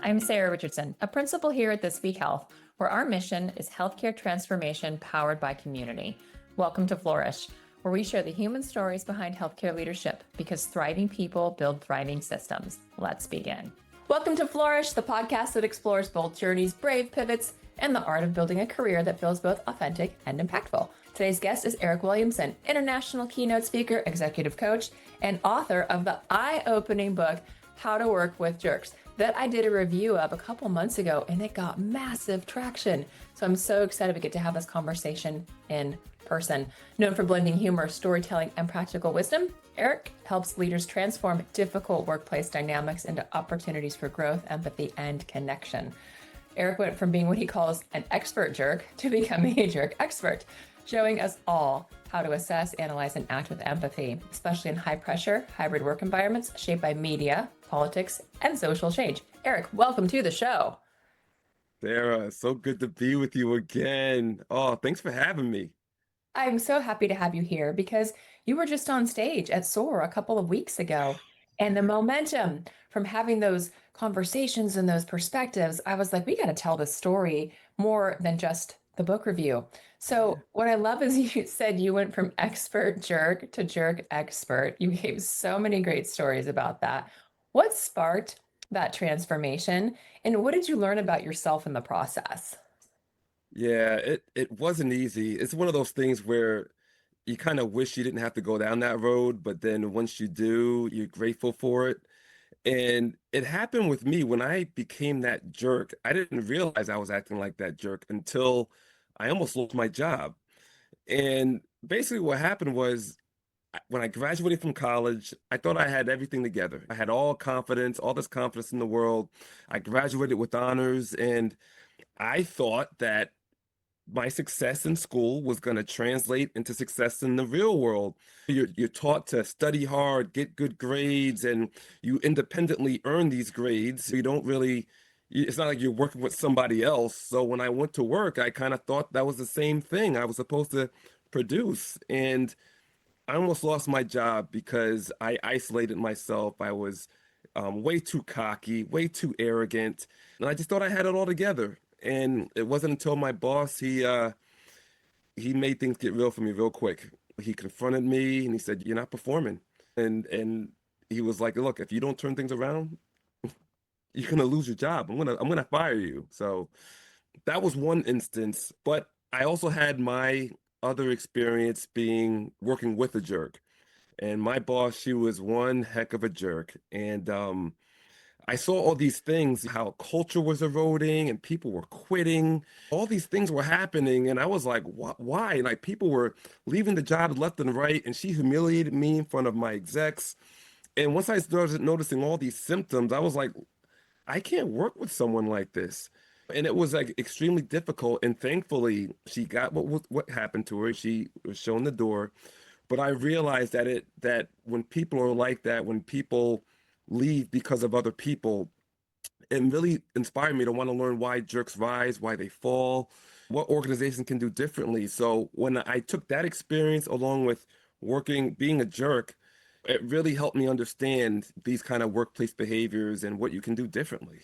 I'm Sarah Richardson, a principal here at This Week Health, where our mission is healthcare transformation powered by community. Welcome to Flourish, where we share the human stories behind healthcare leadership, because thriving people build thriving systems. Let's begin. Welcome to Flourish, the podcast that explores bold journeys, brave pivots, and the art of building a career that feels both authentic and impactful. Today's guest is Eric Williamson, international keynote speaker, executive coach, and author of the eye-opening book, How to Work with Jerks, that I did a review of a couple months ago, and it got massive traction. So I'm so excited we get to have this conversation in person. Known for blending humor, storytelling, and practical wisdom, Eric helps leaders transform difficult workplace dynamics into opportunities for growth, empathy, and connection. Eric went from being what he calls an expert jerk to becoming a jerk expert, showing us all how to assess, analyze, and act with empathy, especially in high-pressure, hybrid work environments shaped by media, politics, and social change. Eric, welcome to the show. Sarah, so good to be with you again. Oh, thanks for having me. I'm so happy to have you here because you were just on stage at SOAR a couple of weeks ago, and the momentum from having those conversations and those perspectives, I was like, we got to tell this story more than just the book review. So what I love is you said you went from expert jerk to jerk expert. You gave so many great stories about that. What sparked that transformation, and what did you learn about yourself in the process? Yeah, it wasn't easy. It's one of those things where you kind of wish you didn't have to go down that road, but then once you do, you're grateful for it. And it happened with me when I became that jerk. I didn't realize I was acting like that jerk until I almost lost my job. And basically what happened was when I graduated from college, I thought I had everything together. I had all confidence, all this confidence in the world. I graduated with honors, and I thought that my success in school was going to translate into success in the real world. You're taught to study hard, get good grades, and you independently earn these grades. You don't really, it's not like you're working with somebody else. So when I went to work, I kind of thought that was the same thing. I was supposed to produce. And I almost lost my job because I isolated myself. I was way too cocky, way too arrogant, and I just thought I had it all together. And it wasn't until my boss he made things get real for me real quick. He confronted me and he said, "You're not performing," and he was like, "Look, if you don't turn things around, you're gonna lose your job. I'm gonna fire you." So that was one instance, but I also had my other experience being working with a jerk. And my boss, she was one heck of a jerk. And I saw all these things, how culture was eroding and people were quitting. All these things were happening. And I was like, why? Like people were leaving the job left and right. And she humiliated me in front of my execs. And once I started noticing all these symptoms, I was like, I can't work with someone like this. And it was like extremely difficult. And thankfully, she got what happened to her. She was shown the door. But I realized that when people are like that, when people leave because of other people, it really inspired me to want to learn why jerks rise, why they fall, what organizations can do differently. So when I took that experience along with working, being a jerk, it really helped me understand these kind of workplace behaviors and what you can do differently.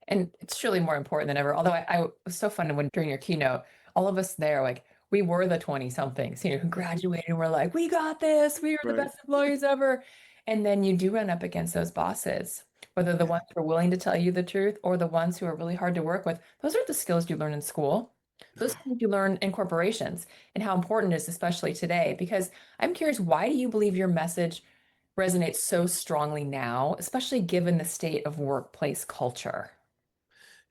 And it's truly more important than ever. Although I was so fun when during your keynote, all of us there, like we were the 20 somethings, who graduated and we're like, we got this, we are the Right. best employees ever. And then you do run up against those bosses, whether the ones who are willing to tell you the truth or the ones who are really hard to work with. Those are the skills you learn in school. Those things you learn in corporations, and how important it is, especially today. Because I'm curious, why do you believe your message resonates so strongly now, especially given the state of workplace culture?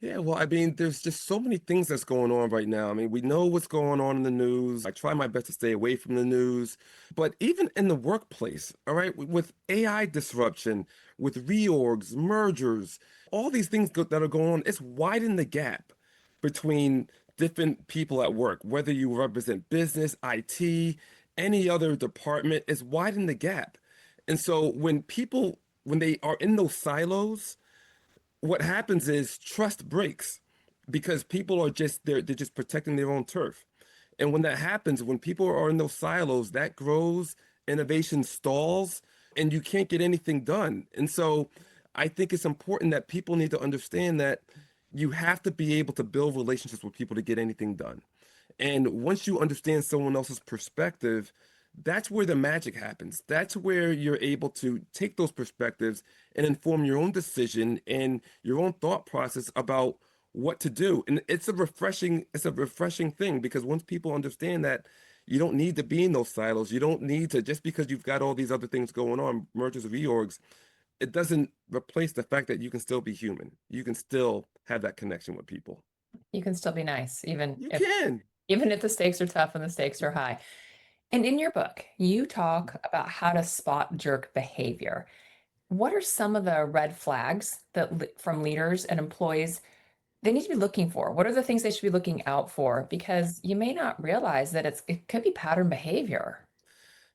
Yeah, well, I mean, there's just so many things that's going on right now. I mean, we know what's going on in the news. I try my best to stay away from the news. But even in the workplace, all right, with AI disruption, with reorgs, mergers, all these things that are going on, it's widened the gap between different people at work, whether you represent business, IT, any other department, it's widened the gap. And so when they are in those silos, what happens is trust breaks because people are just they're just protecting their own turf. And when that happens, when people are in those silos, that grows, innovation stalls, and you can't get anything done. And so I think it's important that people need to understand that you have to be able to build relationships with people to get anything done. And once you understand someone else's perspective, that's where the magic happens. That's where you're able to take those perspectives and inform your own decision and your own thought process about what to do. And it's a refreshing thing because once people understand that you don't need to be in those silos, you don't need to, just because you've got all these other things going on, mergers, reorgs, it doesn't replace the fact that you can still be human. You can still have that connection with people. You can still be nice, You can. even if the stakes are tough and the stakes are high. And in your book, you talk about how to spot jerk behavior. What are some of the red flags that from leaders and employees they need to be looking for? What are the things they should be looking out for? Because you may not realize that it could be pattern behavior.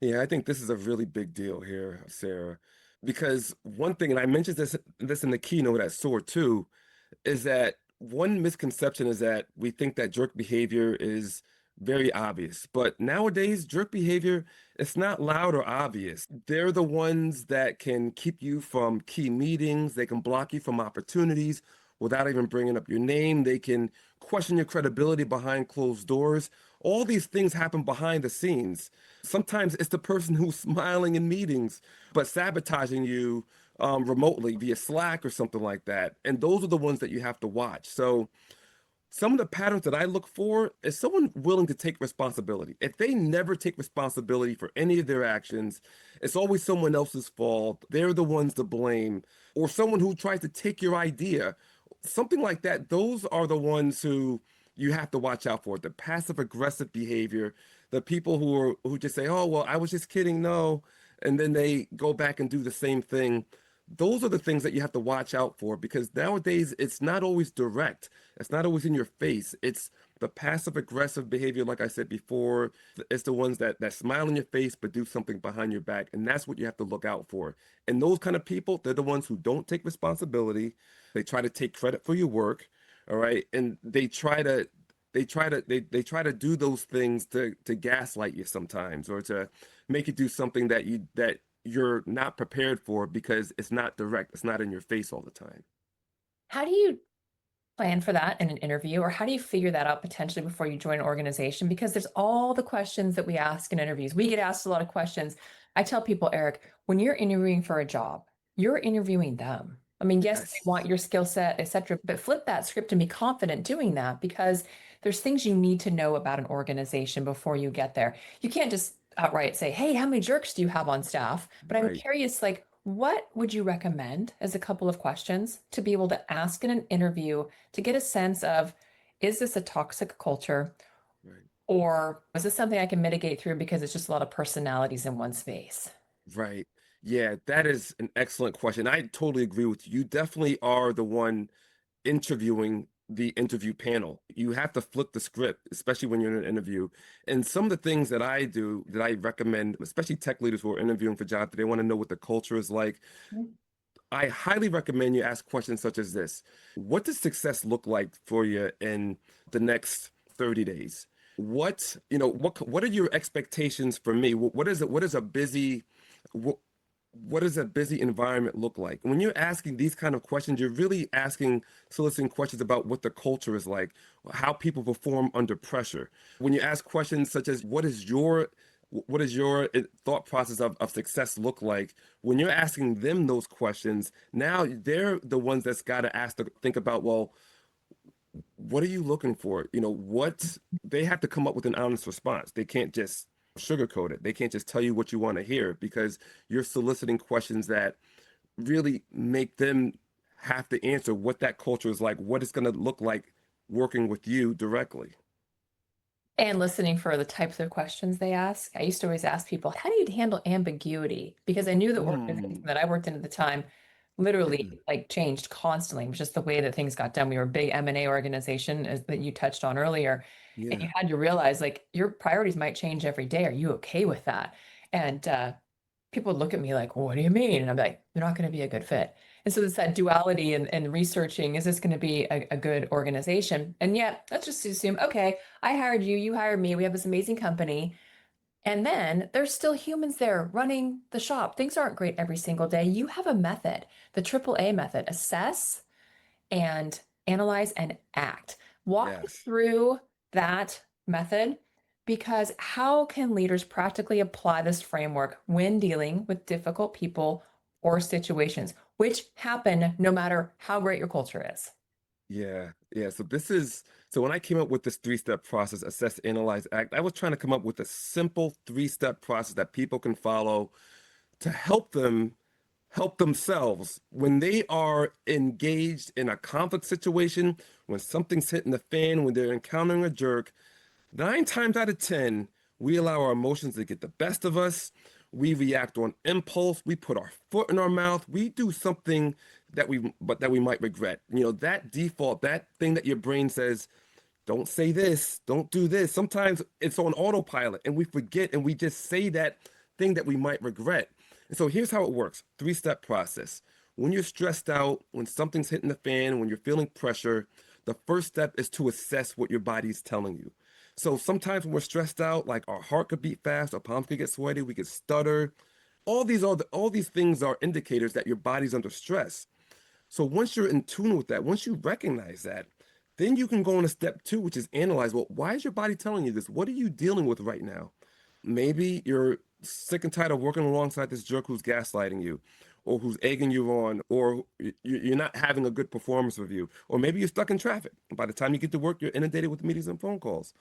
Yeah, I think this is a really big deal here, Sarah, because one thing, and I mentioned this in the keynote at SOAR too, is that one misconception is that we think that jerk behavior is very obvious, but nowadays jerk behavior, it's not loud or obvious. They're the ones that can keep you from key meetings, they can block you from opportunities without even bringing up your name, they can question your credibility behind closed doors. All these things happen behind the scenes. Sometimes it's the person who's smiling in meetings but sabotaging you remotely via Slack or something like that. And those are the ones that you have to watch. So some of the patterns that I look for is someone willing to take responsibility. If they never take responsibility for any of their actions, it's always someone else's fault. They're the ones to blame. Or someone who tries to take your idea, something like that. Those are the ones who you have to watch out for. The passive aggressive behavior, the people who just say, "Oh, well, I was just kidding." No. And then they go back and do the same thing. Those are the things that you have to watch out for because nowadays it's not always direct. It's not always in your face. It's the passive aggressive behavior, like I said before. It's the ones that smile in your face but do something behind your back. And that's what you have to look out for. And those kind of people, they're the ones who don't take responsibility. They try to take credit for your work. All right. And they try to do those things to gaslight you sometimes or to make you do something that you're not prepared for because it's not direct, it's not in your face all the time. How do you plan for that in an interview, or how do you figure that out potentially before you join an organization? Because there's all the questions that we ask in interviews. We get asked a lot of questions. I tell people, Eric, when you're interviewing for a job, you're interviewing them. I mean, yes, they Yes. want your skill set, etc., but flip that script and be confident doing that because there's things you need to know about an organization before you get there. You can't just outright say, "Hey, how many jerks do you have on staff?" But I'm Right. curious, like, what would you recommend as a couple of questions to be able to ask in an interview to get a sense of, is this a toxic culture Right. or is this something I can mitigate through because it's just a lot of personalities in one space? Right. Yeah, that is an excellent question. I totally agree with you. You definitely are the one interviewing the interview panel. You have to flip the script, especially when you're in an interview. And some of the things that I do that I recommend, especially tech leaders who are interviewing for jobs, they want to know what the culture is like. Mm. I highly recommend you ask questions such as this. What does success look like for you in the next 30 days? What are your expectations for me? What, what does a busy environment look like? When you're asking these kind of questions, you're really soliciting questions about what the culture is like, how people perform under pressure. When you ask questions such as what is your thought process of success look like? When you're asking them those questions, now they're the ones that's got to think about, well, what are you looking for? What they have to come up with an honest response. They can't just sugarcoat it. They can't just tell you what you want to hear because you're soliciting questions that really make them have to answer what that culture is like, what it's going to look like working with you directly. And listening for the types of questions they ask. I used to always ask people, how do you handle ambiguity? Because I knew the organization Mm, that I worked in at the time literally like changed constantly. It was just the way that things got done. We were a big M&A organization as that you touched on earlier. And yeah, you had to realize like your priorities might change every day. Are you okay with that? And people would look at me like, well, what do you mean? And I'm like, they're not going to be a good fit. And so it's that duality and researching, is this going to be a good organization? And yet, let's just assume, okay, I hired you, you hired me, we have this amazing company. And then there's still humans there running the shop. Things aren't great every single day. You have a method, the AAA method: assess and analyze and act. Walk me Yes. through that method, because how can leaders practically apply this framework when dealing with difficult people or situations, which happen no matter how great your culture is? Yeah, yeah. So when I came up with this three-step process, assess, analyze, act, I was trying to come up with a simple three-step process that people can follow to help them help themselves when they are engaged in a conflict situation, when something's hitting the fan, when they're encountering a jerk. 9 times out of 10, we allow our emotions to get the best of us. We react on impulse. We put our foot in our mouth. We do something that we might regret. That default, that thing that your brain says, don't say this, don't do this. Sometimes it's on autopilot and we forget and we just say that thing that we might regret. And so here's how it works. Three-step process. When you're stressed out, when something's hitting the fan, when you're feeling pressure, the first step is to assess what your body's telling you. So sometimes when we're stressed out, like our heart could beat fast, our palms could get sweaty, we could stutter. All these things are indicators that your body's under stress. So once you're in tune with that, once you recognize that, then you can go on to step two, which is analyze. Well, why is your body telling you this? What are you dealing with right now? Maybe you're sick and tired of working alongside this jerk who's gaslighting you, or who's egging you on, or you're not having a good performance review, or maybe you're stuck in traffic. By the time you get to work, you're inundated with meetings and phone calls.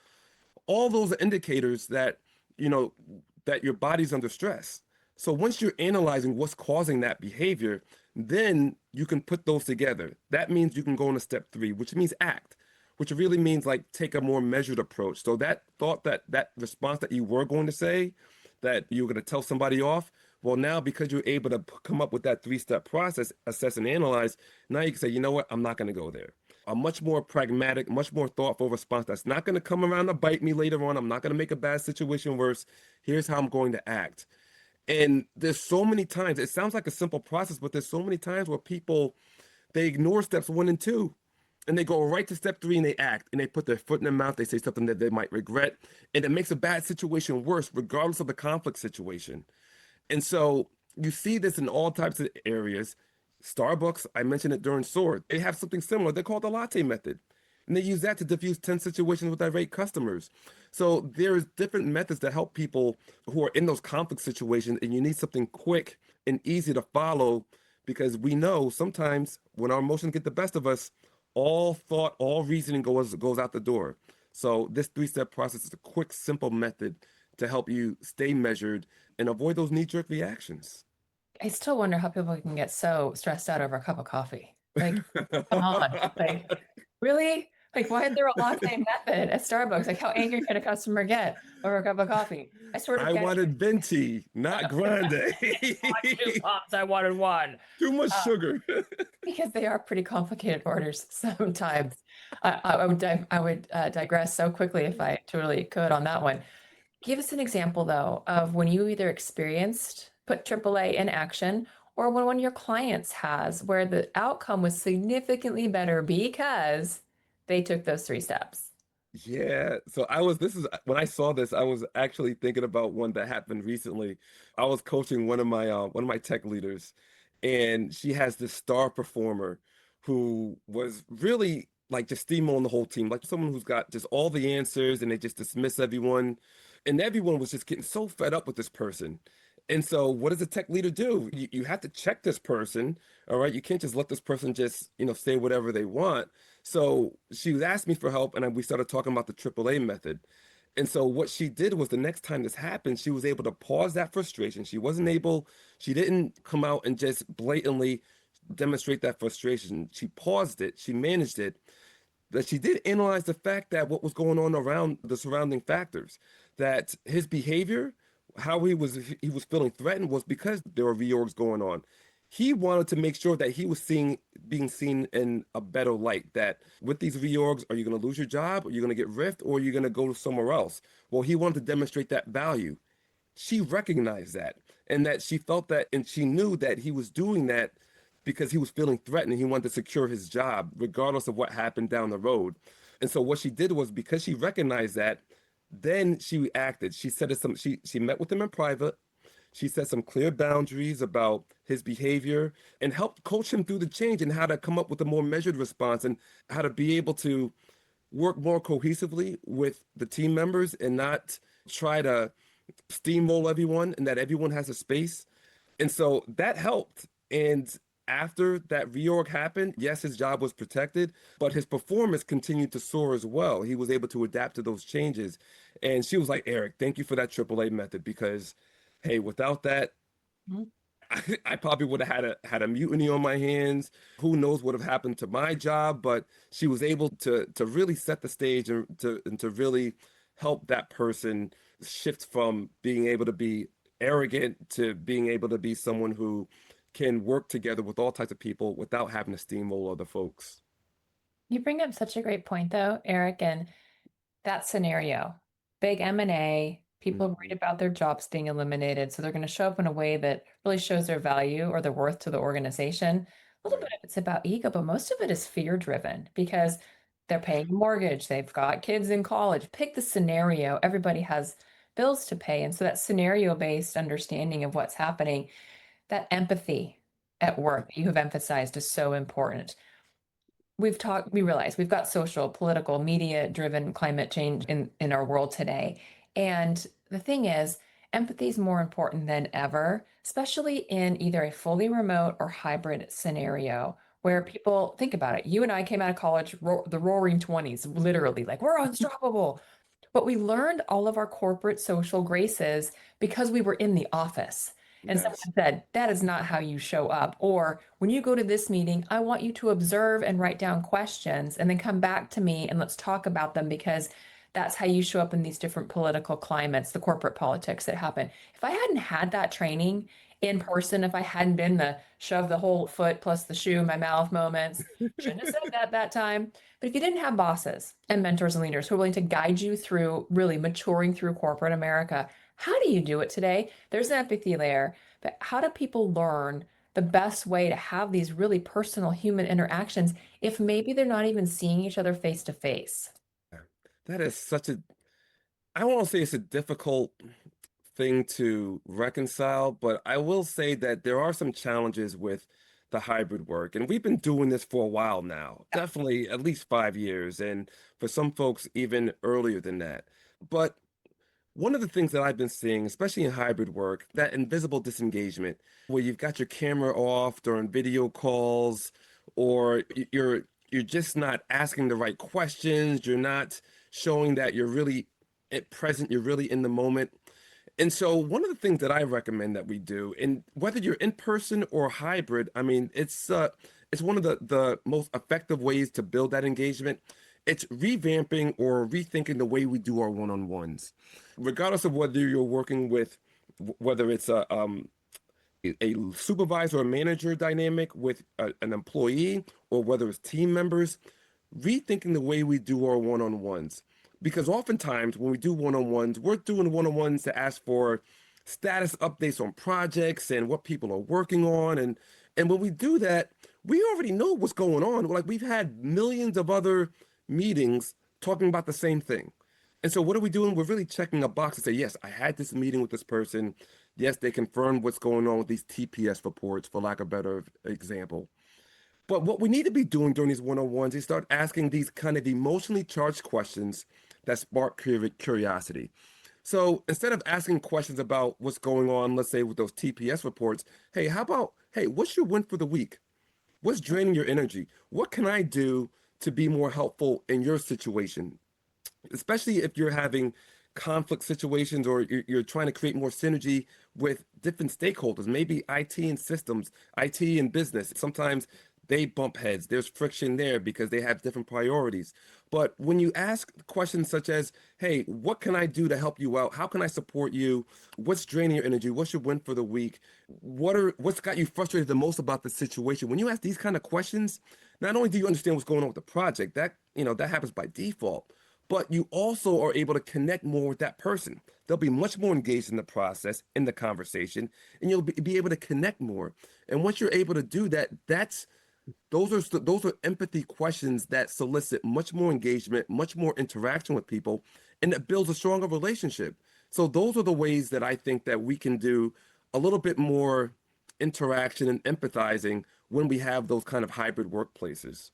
All those are indicators you know that your body's under stress. So once you're analyzing what's causing that behavior, then you can put those together. That means you can go into step three, which means act, which really means like take a more measured approach. So that thought, that response that you were going to say, that you were going to tell somebody off, well, now because you're able to come up with that three-step process, assess and analyze, now you can say, you know what, I'm not going to go there. A much more pragmatic, much more thoughtful response that's not going to come around to bite me later on. I'm not going to make a bad situation worse. Here's how I'm going to act. And there's so many times, it sounds like a simple process, but there's so many times where people, they ignore steps one and two, and they go right to step three and they act and they put their foot in their mouth. They say something that they might regret, and it makes a bad situation worse, regardless of the conflict situation. And so you see this in all types of areas. Starbucks, I mentioned it during SWORD. They have something similar. They call it the latte method. And they use that to diffuse 10 situations with irate customers. So there's different methods to help people who are in those conflict situations, and you need something quick and easy to follow, because we know sometimes when our emotions get the best of us, all thought, all reasoning goes out the door. So this three-step process is a quick, simple method to help you stay measured and avoid those knee-jerk reactions. I still wonder how people can get so stressed out over a cup of coffee. Like, come on. Like, really? Like, why is there a latte method at Starbucks? Like, how angry can a customer get over a cup of coffee? I sort of I get it. wanted venti, not grande. Want two cups. I wanted one. Too much Uh, sugar. because they are pretty complicated orders sometimes. I would digress so quickly if I truly could on that one. Give us an example, though, of when you either experienced put AAA in action, or when one of your clients has, where the outcome was significantly better because they took those three steps. Yeah. So this is when I saw this, I was actually thinking about one that happened recently. I was coaching one of my tech leaders, and she has this star performer who was really like just steamrolling the whole team, like someone who's got just all the answers and they just dismiss everyone. And everyone was just getting so fed up with this person. And so what does a tech leader do? You have to check this person, all right? You can't just let this person just, say whatever they want. So she was asking me for help, and we started talking about the AAA method. And so what she did was the next time this happened, she was able to pause that frustration. She didn't come out and just blatantly demonstrate that frustration. She paused it, she managed it, that she did analyze the fact that what was going on around the surrounding factors, that his behavior, how he was feeling threatened was because there were reorgs going on. He wanted to make sure that he was being seen in a better light, that with these reorgs, are you going to lose your job? Are you going to get riffed? Or are you going to go somewhere else? Well, he wanted to demonstrate that value. She recognized that, and that she felt that, and she knew that he was doing that because he was feeling threatened and he wanted to secure his job regardless of what happened down the road. And so what she did was, because she recognized that, Then she acted. She said some. She met with him in private. She set some clear boundaries about his behavior and helped coach him through the change and how to come up with a more measured response and how to be able to work more cohesively with the team members and not try to steamroll everyone and that everyone has a space. And so that helped. And after that reorg happened, yes, his job was protected, but his performance continued to soar as well. He was able to adapt to those changes. And she was like, Eric, thank you for that AAA method because, hey, without that, Mhm. I probably would have had a mutiny on my hands. Who knows what would have happened to my job? But she was able to really set the stage and to really help that person shift from being able to be arrogant to being able to be someone who can work together with all types of people without having to steamroll other folks. You bring up such a great point, though, Eric, and that scenario, big M&A, people worried Mhm. about their jobs being eliminated, so they're going to show up in a way that really shows their value or their worth to the organization. A little bit Right. of it's about ego, but most of it is fear driven because they're paying a mortgage, they've got kids in college. Pick the scenario, everybody has bills to pay. And so that scenario based understanding of what's happening, that empathy at work that you have emphasized is so important. We realize we've got social, political, media driven climate change in our world today. And the thing is, empathy is more important than ever, especially in either a fully remote or hybrid scenario where people think about it. You and I came out of college, the roaring 20s, literally, like we're unstoppable. But we learned all of our corporate social graces because we were in the office. And Yes. someone said, that is not how you show up. Or when you go to this meeting, I want you to observe and write down questions and then come back to me and let's talk about them because that's how you show up in these different political climates, the corporate politics that happen. If I hadn't had that training in person, if I hadn't been the shove the whole foot plus the shoe in my mouth moments, shouldn't have said that time. But if you didn't have bosses and mentors and leaders who are willing to guide you through really maturing through corporate America, how do you do it today? There's an empathy layer, but how do people learn the best way to have these really personal human interactions if maybe they're not even seeing each other face to face? That is such a, I won't say it's a difficult thing to reconcile, but I will say that there are some challenges with the hybrid work. And we've been doing this for a while now, definitely at least 5 years, and for some folks, even earlier than that. But one of the things that I've been seeing, especially in hybrid work, that invisible disengagement, where you've got your camera off during video calls, or you're just not asking the right questions, you're not showing that you're really at present, you're really in the moment. And so one of the things that I recommend that we do, and whether you're in person or hybrid, I mean, it's one of the most effective ways to build that engagement. It's revamping or rethinking the way we do our one-on-ones, regardless of whether you're working with whether it's a supervisor or manager dynamic with an employee or whether it's team members, rethinking the way we do our one-on-ones. Because oftentimes when we do one-on-ones, we're doing one-on-ones to ask for status updates on projects and what people are working on. And when we do that, we already know what's going on. Like we've had millions of other meetings talking about the same thing. And so what are we doing? We're really checking a box to say, yes, I had this meeting with this person. Yes, they confirmed what's going on with these TPS reports, for lack of a better example. But what we need to be doing during these one-on-ones is start asking these kind of emotionally charged questions that spark curiosity. So instead of asking questions about what's going on, let's say with those TPS reports, hey, how about, hey, what's your win for the week? What's draining your energy? What can I do to be more helpful in your situation? Especially if you're having conflict situations or you're trying to create more synergy with different stakeholders, maybe IT and systems, IT and business. Sometimes they bump heads. There's friction there because they have different priorities. But when you ask questions such as, hey, what can I do to help you out? How can I support you? What's draining your energy? What's your win for the week? What's got you frustrated the most about the situation? When you ask these kind of questions, not only do you understand what's going on with the project, that happens by default, but you also are able to connect more with that person. They'll be much more engaged in the process, in the conversation, and you'll be able to connect more. And once you're able to do that, those are empathy questions that solicit much more engagement, much more interaction with people, and it builds a stronger relationship. So those are the ways that I think that we can do a little bit more interaction and empathizing when we have those kind of hybrid workplaces.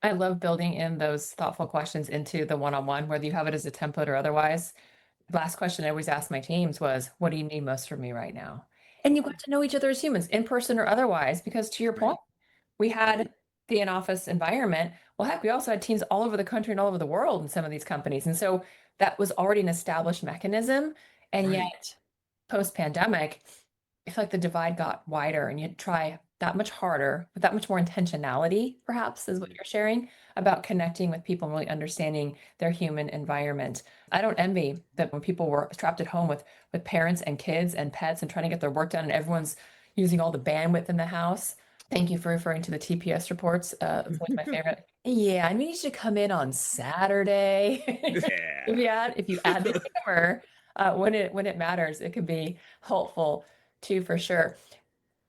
I love building in those thoughtful questions into the one-on-one, whether you have it as a template or otherwise. Last question I always ask my teams was, what do you need most from me right now? And you got to know each other as humans, in person or otherwise, because to your point, Right, we right, had the in-office environment. Well, heck, we also had teams all over the country and all over the world in some of these companies. And so that was already an established mechanism. And right. yet, post-pandemic, I feel like the divide got wider and you try that much harder with that much more intentionality, perhaps, is what Mhm. you're sharing about connecting with people and really understanding their human environment. I don't envy that when people were trapped at home with parents and kids and pets and trying to get their work done and everyone's using all the bandwidth in the house. Thank you for referring to the TPS reports. It's always my favorite. Yeah, I need you to come in on Saturday. Yeah, If you add the humor when it matters, it can be helpful too, for sure.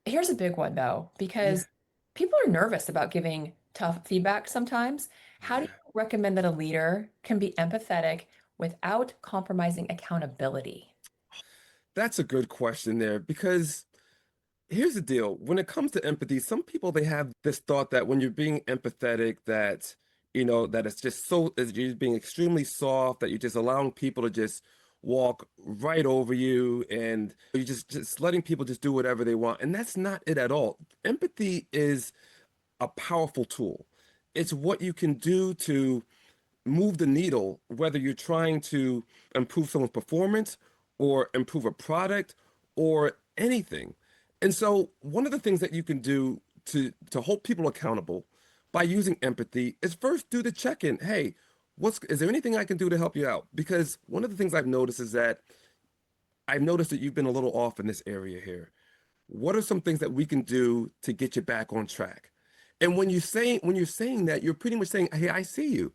Here's a big one though, yeah, because people are nervous about giving tough feedback sometimes. How do yeah. you recommend that a leader can be empathetic without compromising accountability? That's a good question there because here's the deal. When it comes to empathy, some people they have this thought that when you're being empathetic, that that it's just so is you're being extremely soft, that you're just allowing people to just walk right over you and you're just letting people just do whatever they want. And that's not it at all. Empathy is a powerful tool. It's what you can do to move the needle, whether you're trying to improve someone's performance or improve a product or anything. And so one of the things that you can do to hold people accountable by using empathy is first do the check-in. Hey, is there anything I can do to help you out? Because one of the things I've noticed is that I've noticed that you've been a little off in this area here. What are some things that we can do to get you back on track? And when you're saying that, you're pretty much saying, "Hey, I see you.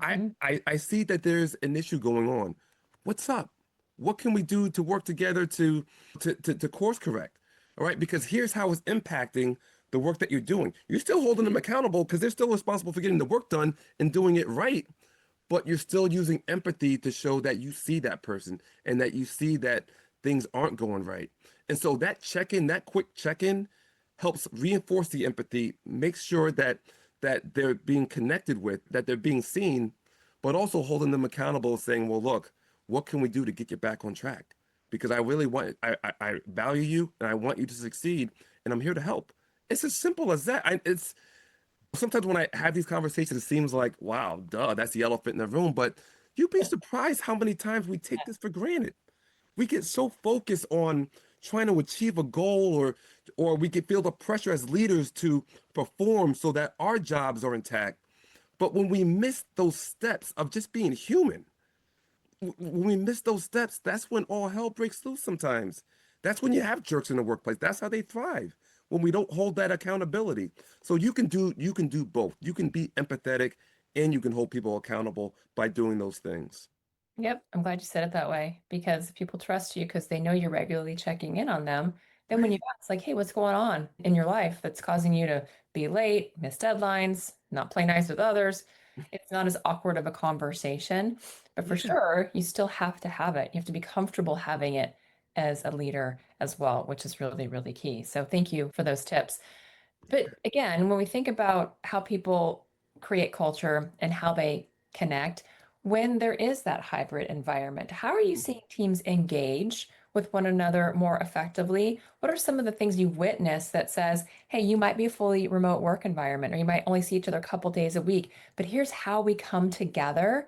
I, Mhm. I see that there's an issue going on. What's up? What can we do to work together to course correct? All right, because here's how it's impacting the work that you're doing. You're still holding them accountable because they're still responsible for getting the work done and doing it right, but you're still using empathy to show that you see that person and that you see that things aren't going right. And so that check-in, that quick check-in helps reinforce the empathy, makes sure that they're being connected with, that they're being seen, but also holding them accountable, saying, well, look, what can we do to get you back on track? Because I really I value you and I want you to succeed and I'm here to help. It's as simple as that. It's sometimes when I have these conversations, it seems like, wow, duh, that's the elephant in the room. But you'd be surprised how many times we take this for granted. We get so focused on trying to achieve a goal or we can feel the pressure as leaders to perform so that our jobs are intact. But when we miss those steps of just being human, when we miss those steps, that's when all hell breaks loose sometimes. That's when you have jerks in the workplace. That's how they thrive. When we don't hold that accountability. So you can do both. You can be empathetic and you can hold people accountable by doing those things. Yep, I'm glad you said it that way because people trust you because they know you're regularly checking in on them. Then when you Right. ask, like, hey, what's going on in your life that's causing you to be late, miss deadlines, not play nice with others, it's not as awkward of a conversation. But for Yeah. sure, you still have to have it. You have to be comfortable having it as a leader as well, which is really, really key. So thank you for those tips. But again, when we think about how people create culture and how they connect, when there is that hybrid environment, how are you Mhm. seeing teams engage with one another more effectively? What are some of the things you've witnessed that says, hey, you might be a fully remote work environment, or you might only see each other a couple days a week, but here's how we come together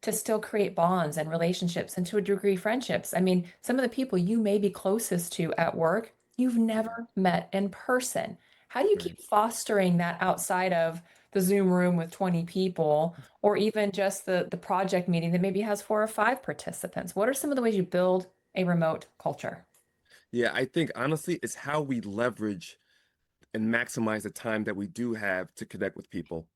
to still create bonds and relationships and to a degree friendships. I mean, some of the people you may be closest to at work, you've Mhm. never met in person. How do you Right. keep fostering that outside of the Zoom room with 20 people or even just the project meeting that maybe has 4 or 5 participants? What are some of the ways you build a remote culture? Yeah, I think honestly, it's how we leverage and maximize the time that we do have to connect with people.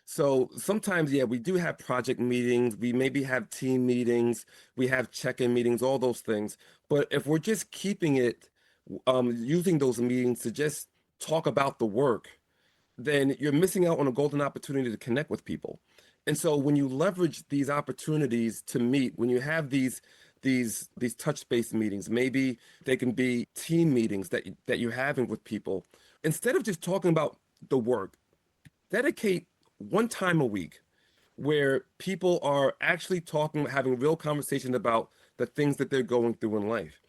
So sometimes, yeah, we do have project meetings, we maybe have team meetings, we have check-in meetings, all those things. But if we're just keeping it, using those meetings to just talk about the work, then you're missing out on a golden opportunity to connect with people. And so when you leverage these opportunities to meet, when you have these touch-based meetings, maybe they can be team meetings that you're having with people, instead of just talking about the work, dedicate one time a week where people are actually talking, having real conversation about the things that they're going through in life.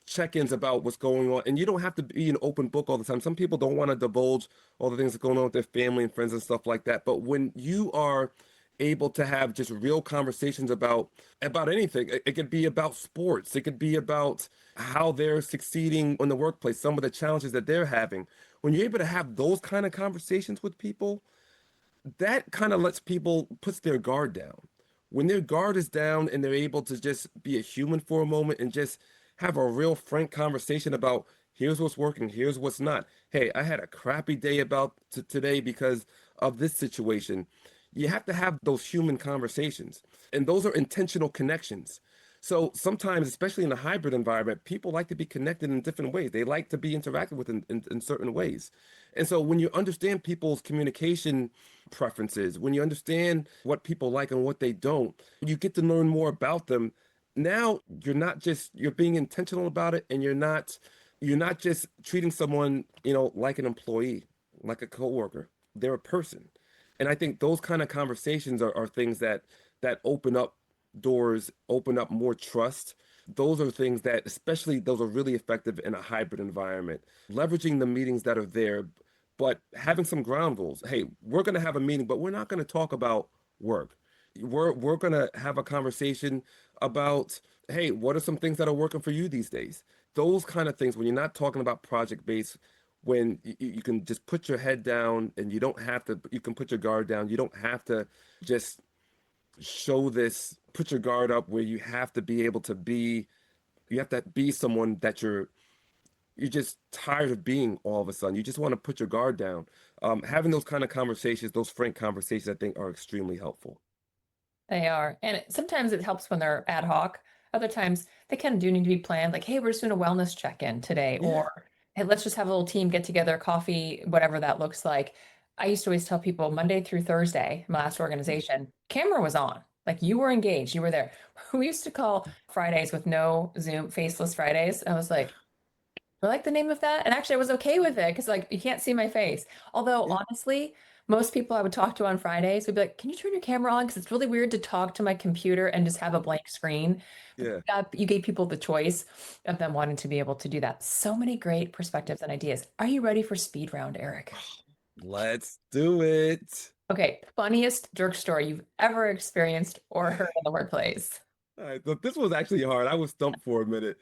Check-ins about what's going on. And you don't have to be an open book all the time. Some people don't want to divulge all the things that are going on with their family and friends and stuff like that. But when you are able to have just real conversations about anything, it could be about sports, it could be about how they're succeeding in the workplace, some of the challenges that they're having. When you're able to have those kind of conversations with people, that kind of lets people puts their guard down. When their guard is down and they're able to just be a human for a moment and just have a real frank conversation about here's what's working, here's what's not. Hey, I had a crappy day about today because of this situation. You have to have those human conversations, and those are intentional connections. So sometimes, especially in a hybrid environment, people like to be connected in different ways. They like to be interacted with in certain ways. And so when you understand people's communication preferences, when you understand what people like and what they don't, you get to learn more about them. Now you're being intentional about it, and you're not just treating someone, like an employee, like a coworker. They're a person. And I think those kind of conversations are things that open up doors, open up more trust. Those are things that, especially those are really effective in a hybrid environment. Leveraging the meetings that are there, but having some ground rules. Hey, we're going to have a meeting, but we're not going to talk about work. We're going to have a conversation about, hey, what are some things that are working for you these days? Those kind of things when you're not talking about project based, when you can just put your head down and you can put your guard down. You don't have to just put your guard up where you have to be someone that you're just tired of being all of a sudden. You just want to put your guard down. Having those kind of conversations, those frank conversations, I think are extremely helpful. They are. And sometimes it helps when they're ad hoc. Other times they kind of do need to be planned, like, hey, we're just doing a wellness check-in today, Yeah. or hey, let's just have a little team get together, coffee, whatever that looks like. I used to always tell people Monday through Thursday, my last organization, camera was on. Like you were engaged, you were there. We used to call Fridays with no Zoom, faceless Fridays. I was like, I like the name of that. And actually, I was okay with it because, like, you can't see my face. Although, Yeah. honestly, most people I would talk to on Fridays would be like, can you turn your camera on? Because it's really weird to talk to my computer and just have a blank screen. But Yeah. you gave people the choice of them wanting to be able to do that. So many great perspectives and ideas. Are you ready for speed round, Eric? Let's do it. Okay, funniest jerk story you've ever experienced or heard in the workplace. All right, so this was actually hard. I was stumped for a minute,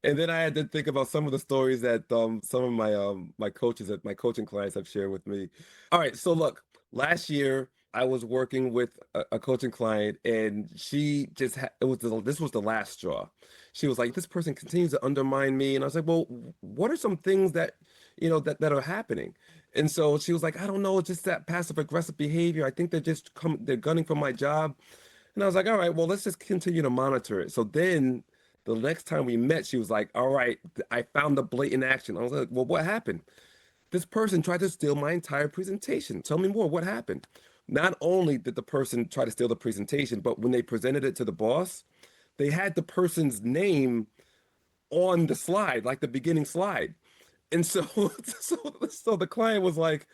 and then I had to think about some of the stories that some of my coaches at my coaching clients have shared with me. All right, so look, last year I was working with a coaching client, and she just this was the last straw. She was like, "This person continues to undermine me," and I was like, "Well, what are some things that that are happening?" And so she was like, "I don't know, it's just that passive aggressive behavior. I think they're gunning for my job." And I was like, all right, well, let's just continue to monitor it. So then the next time we met, she was like, all right, I found the blatant action. I was like, well, what happened? This person tried to steal my entire presentation. Tell me more. What happened? Not only did the person try to steal the presentation, but when they presented it to the boss, they had the person's name on the slide, like the beginning slide. And so, so the client was like,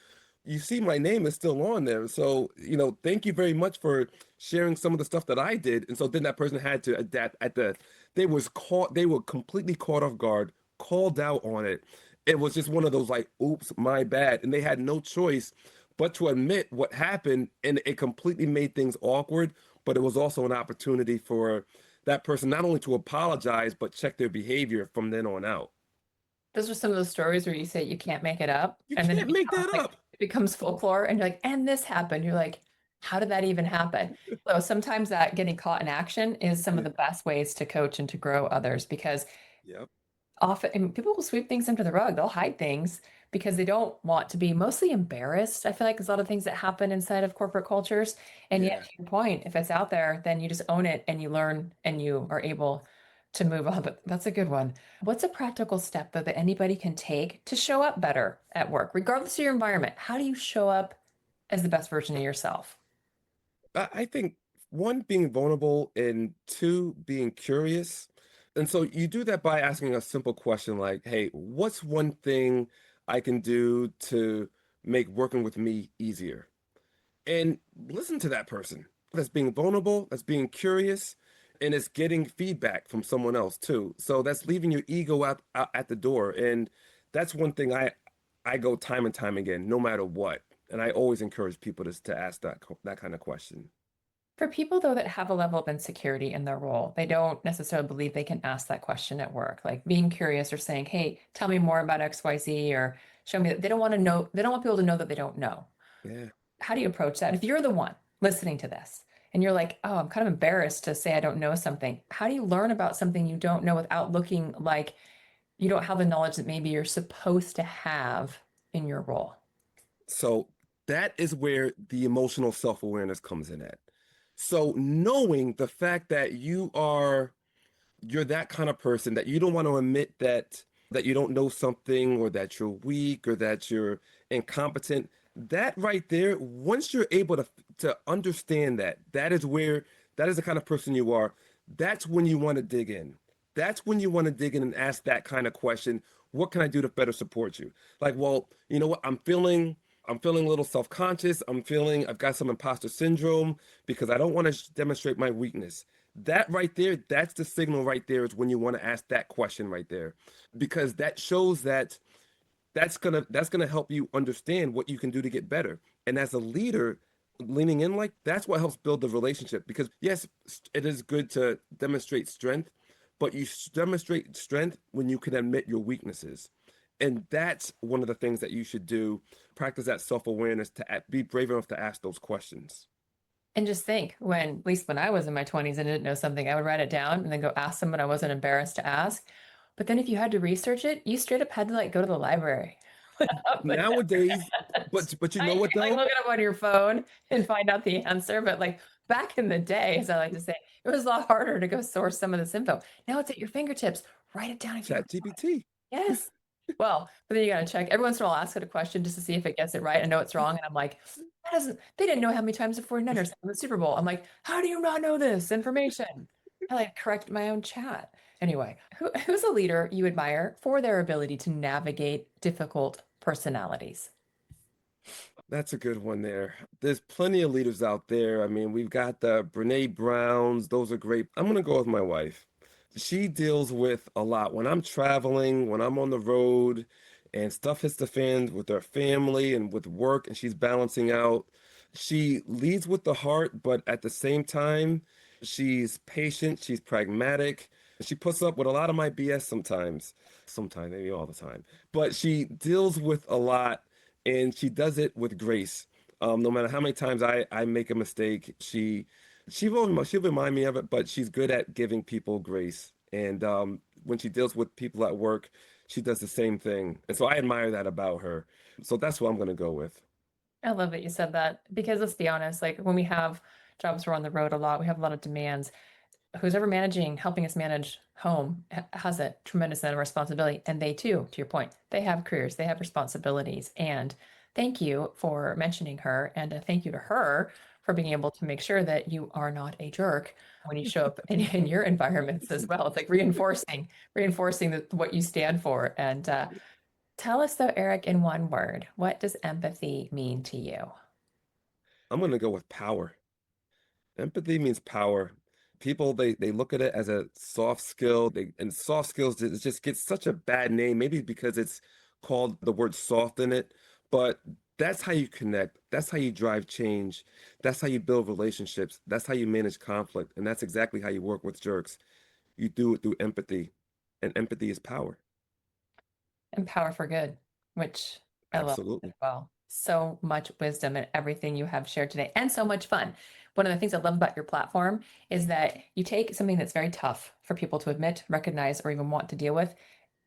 "You see, my name is still on there. So, thank you very much for sharing some of the stuff that I did." And so then that person had to adapt they were completely caught off guard, called out on it. It was just one of those like, oops, my bad. And they had no choice but to admit what happened. And it completely made things awkward. But it was also an opportunity for that person not only to apologize, but check their behavior from then on out. Those are some of those stories where you say you can't make it up, You and then can't make that up. it becomes folklore, and you're like, and this happened. You're like, how did that even happen? So sometimes that getting caught in action is some of Yeah. the best ways to coach and to grow others because Yep. often and people will sweep things under the rug. They'll hide things because they don't want to be mostly embarrassed. I feel like there's a lot of things that happen inside of corporate cultures. And yet, Yeah. to your point, if it's out there, then you just own it and you learn and you are able to move on. But that's a good one. What's a practical step though that anybody can take to show up better at work, regardless of your environment? How do you show up as the best version of yourself? I think one, being vulnerable, and two, being curious. And so you do that by asking a simple question like, hey, what's one thing I can do to make working with me easier? And listen to that person. That's being vulnerable, that's being curious, and it's getting feedback from someone else too. So that's leaving your ego out at the door. And that's one thing I go time and time again, no matter what. And I always encourage people to ask that kind of question. For people, though, that have a level of insecurity in their role, they don't necessarily believe they can ask that question at work, like being curious or saying, hey, tell me more about XYZ or show me that they don't want to know, they don't want people to know that they don't know. Yeah. How do you approach that? If you're the one listening to this and you're like, oh, I'm kind of embarrassed to say I don't know something, how do you learn about something you don't know without looking like you don't have the knowledge that maybe you're supposed to have in your role? So that is where the emotional self-awareness comes in at. So knowing the fact that you're that kind of person that you don't want to admit that you don't know something, or that you're weak, or that you're incompetent. That right there, once you're able to understand that is where that is the kind of person you are. That's when you want to dig in. That's when you want to dig in and ask that kind of question. What can I do to better support you? Like, well, you know what? I'm feeling a little self-conscious. I've got some imposter syndrome because I don't want to demonstrate my weakness. That right there, that's the signal right there, is when you want to ask that question right there. Because that shows that that's gonna help you understand what you can do to get better. And as a leader, leaning in, like, that's what helps build the relationship. Because yes, it is good to demonstrate strength, but demonstrate strength when you can admit your weaknesses. And that's one of the things that you should do. Practice that self-awareness to be brave enough to ask those questions. And just think, when, at least when I was in my 20s and didn't know something, I would write it down and then go ask someone I wasn't embarrassed to ask. But then if you had to research it, you straight up had to like go to the library. Like, Nowadays, but you I know you what can like though? look it up on your phone and find out the answer. But like back in the day, as I like to say, it was a lot harder to go source some of this info. Now it's at your fingertips. Write it down if you Chat GPT. yes. Well, but then you gotta check. Every once in a while, I'll ask it a question just to see if it gets it right. I know it's wrong, and I'm like, that doesn't. They didn't know how many times the 49ers won the Super Bowl. I'm like, how do you not know this information? I like correct my own chat. Anyway, who's a leader you admire for their ability to navigate difficult personalities? That's a good one there. There's plenty of leaders out there. I mean, we've got the Brene Browns. Those are great. I'm gonna go with my wife. She deals with a lot when I'm traveling, when I'm on the road, and stuff hits the fan with her family and with work, and she's balancing out. She leads with the heart, but at the same time, she's patient, she's pragmatic. She puts up with a lot of my BS sometimes, maybe all the time. But she deals with a lot, and she does it with grace. No matter how many times I make a mistake, she'll remind me of it, but she's good at giving people grace. And when she deals with people at work, she does the same thing. And so I admire that about her. So that's what I'm going to go with. I love that you said that because let's be honest, like when we have jobs, we're on the road a lot, we have a lot of demands. Who's ever managing, helping us manage home has a tremendous amount of responsibility. And they too, to your point, they have careers, they have responsibilities. And thank you for mentioning her. And a thank you to her for being able to make sure that you are not a jerk when you show up in your environments as well. It's like reinforcing what you stand for. And tell us though, Eric, in one word, what does empathy mean to you? I'm going to go with power. Empathy means power. People, they look at it as a soft skill. And soft skills, it just gets such a bad name, maybe because it's called the word soft in it. But that's how you connect. That's how you drive change. That's how you build relationships. That's how you manage conflict. And that's exactly how you work with jerks. You do it through empathy. And empathy is power. And power for good, which I love as Absolutely. well. So much wisdom in everything you have shared today, and so much fun. One of the things I love about your platform is that you take something that's very tough for people to admit, recognize, or even want to deal with,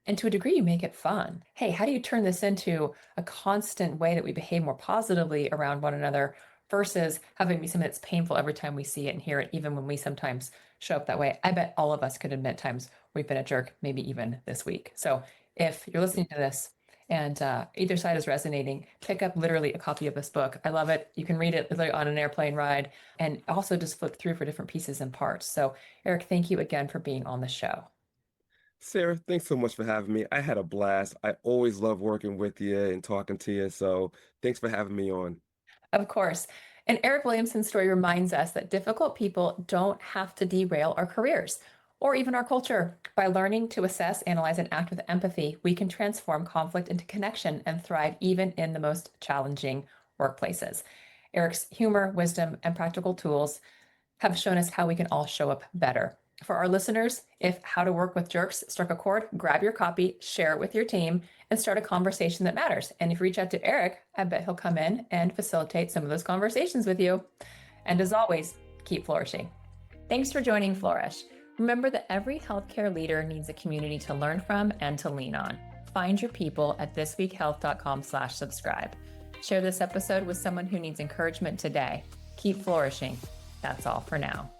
and to a degree, you make it fun. Hey, how do you turn this into a constant way that we behave more positively around one another versus having it be something that's painful every time we see it and hear it, even when we sometimes show up that way? I bet all of us could admit times we've been a jerk, maybe even this week. So if you're listening to this and either side is resonating, pick up literally a copy of this book. I love it. You can read it literally on an airplane ride and also just flip through for different pieces and parts. So, Eric, thank you again for being on the show. Sarah, thanks so much for having me. I had a blast. I always love working with you and talking to you. So thanks for having me on. Of course. And Eric Williamson's story reminds us that difficult people don't have to derail our careers or even our culture. By learning to assess, analyze, and act with empathy, we can transform conflict into connection and thrive even in the most challenging workplaces. Eric's humor, wisdom, and practical tools have shown us how we can all show up better. For our listeners, if How to Work with Jerks struck a chord, grab your copy, share it with your team, and start a conversation that matters. And if you reach out to Eric, I bet he'll come in and facilitate some of those conversations with you. And as always, keep flourishing. Thanks for joining Flourish. Remember that every healthcare leader needs a community to learn from and to lean on. Find your people at thisweekhealth.com/subscribe. Share this episode with someone who needs encouragement today. Keep flourishing. That's all for now.